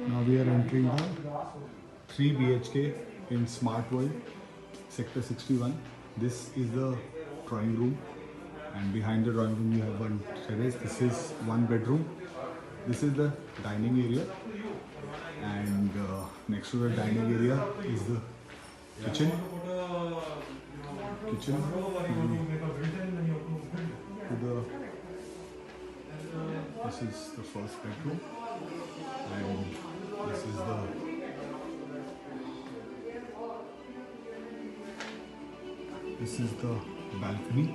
Now we are entering the 3 BHK in Smart World, Sector 61. This is the drawing room, and behind the drawing room you have one terrace. This is one bedroom. This is the dining area, and next to the dining area is the kitchen. This is the first bedroom, and this is the balcony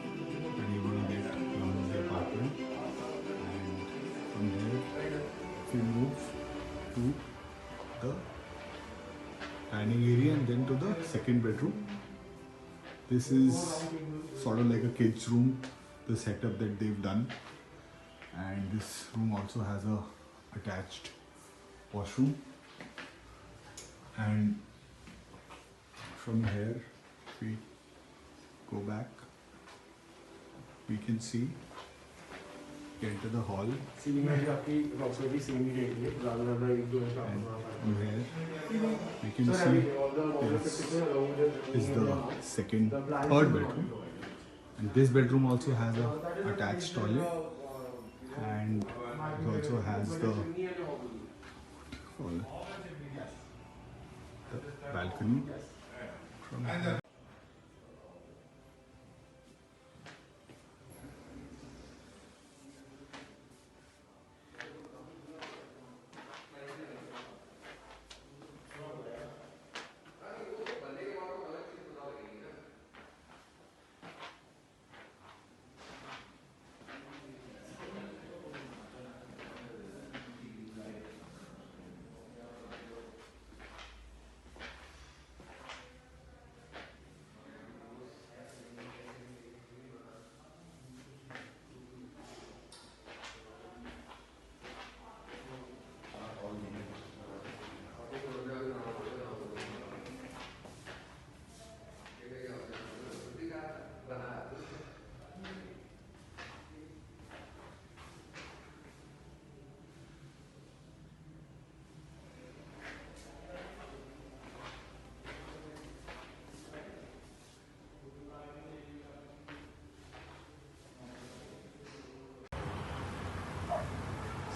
that you're going to get from the apartment. And from here, if you move to the dining area and then to the second bedroom, this is sort of like a kids room, the setup that they've done. And this room also has a attached washroom. And from here, if we go back, we can see, enter the hall, and from here we can see this is the third bedroom, and this bedroom also has a attached toilet, and it also has the balcony. From here.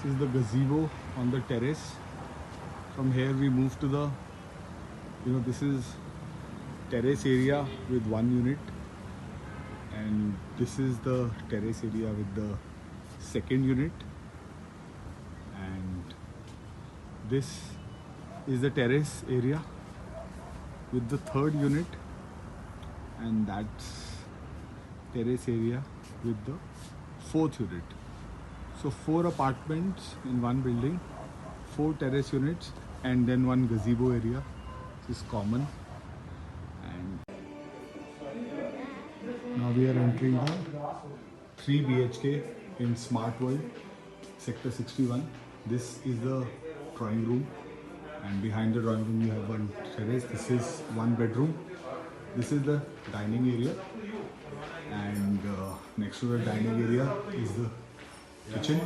This is the gazebo on the terrace. From here we move to the, this is terrace area with one unit, and this is the terrace area with the second unit, and this is the terrace area with the third unit, and that's terrace area with the fourth unit. So 4 apartments in one building, 4 terrace units, and then one gazebo area, which is common. And now we are entering the 3 BHK in Smart World, Sector 61. This is the drawing room, and behind the drawing room you have one terrace. This is one bedroom. This is the dining area, and next to the dining area is the kitchen.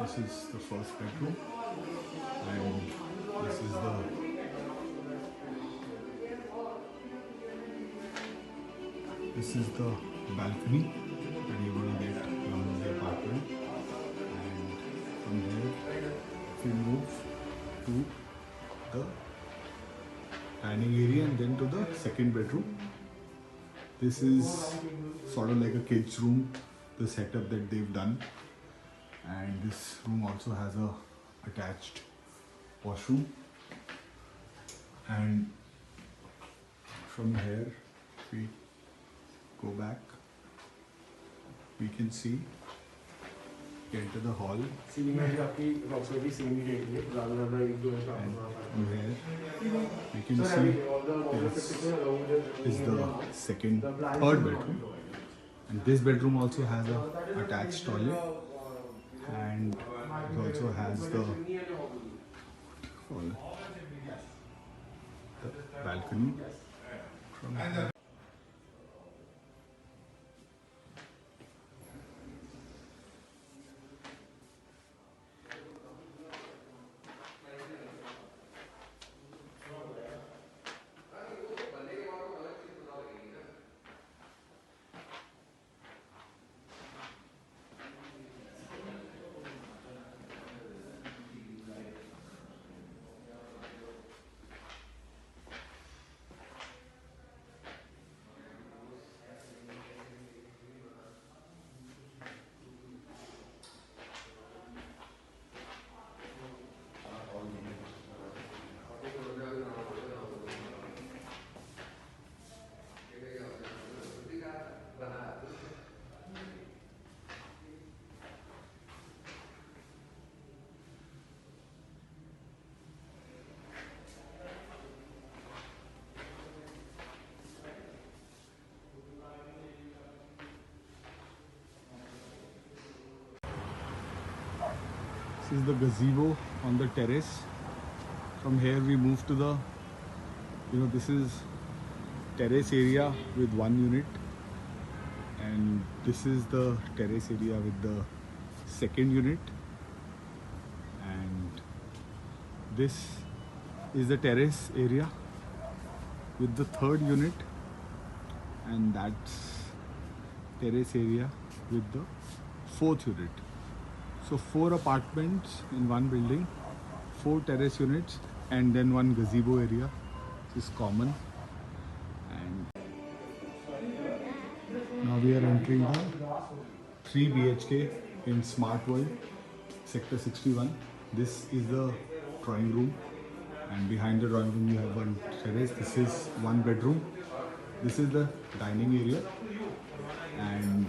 This is the first bedroom, and this is the balcony that you're going to get from the apartment. And from here, if you move to the dining area and then to the second bedroom, this is sort of like a kids room, the setup that they've done. And this room also has a attached washroom. And from here, if we go back, we can see, enter the hall, and from here we can see this is the third bedroom, and this bedroom also has a attached toilet, and it also has the balcony. From here. This is the gazebo on the terrace. From here we move to the, this is terrace area with one unit, and this is the terrace area with the second unit, and this is the terrace area with the third unit, and that's terrace area with the fourth unit. So 4 apartments in one building, 4 terrace units, and then one gazebo area, which is common. And now we are entering the 3 BHK in Smart World, Sector 61. This is the drawing room, and behind the drawing room you have one terrace. This is one bedroom. This is the dining area, and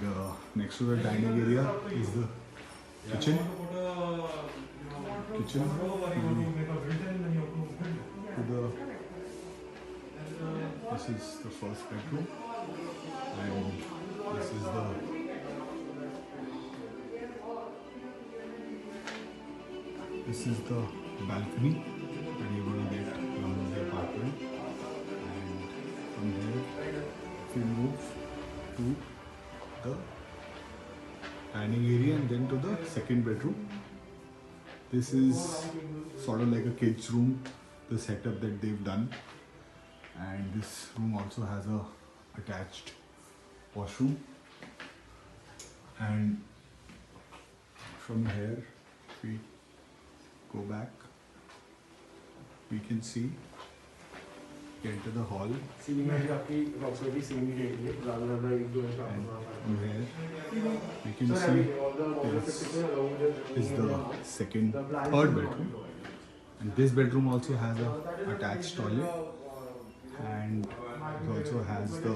next to the dining area is the kitchen. This is the first bedroom, and this is the balcony that you're going to get from the apartment. And from here, if you move to the dining area and then to the second bedroom, this is sort of like a kids room, the setup that they've done. And this room also has a attached washroom. And from here, if we go back, we can see, enter the hall, and from here we can see this is the third bedroom, and this bedroom also has a attached toilet, and it also has the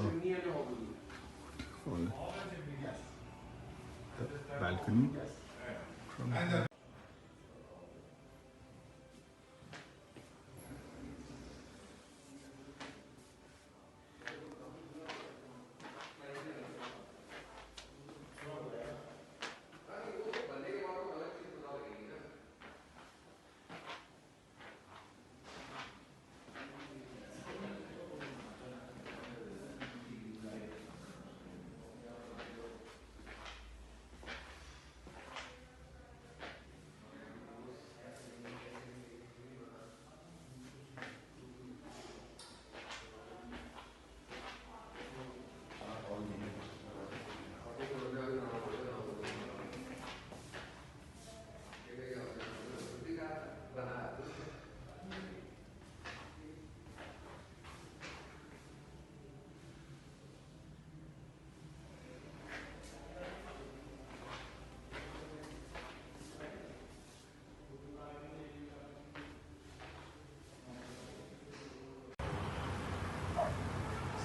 balcony. From here.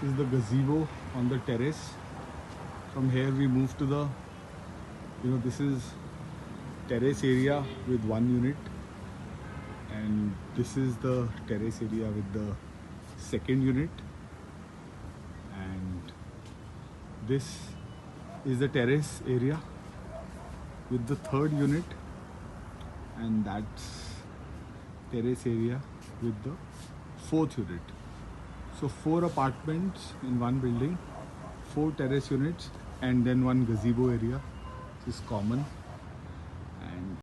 This is the gazebo on the terrace. From here we move to the, this is terrace area with one unit, and this is the terrace area with the second unit, and this is the terrace area with the third unit, and that's terrace area with the fourth unit. So 4 apartments in one building, 4 terrace units, and then one gazebo area, which is common. And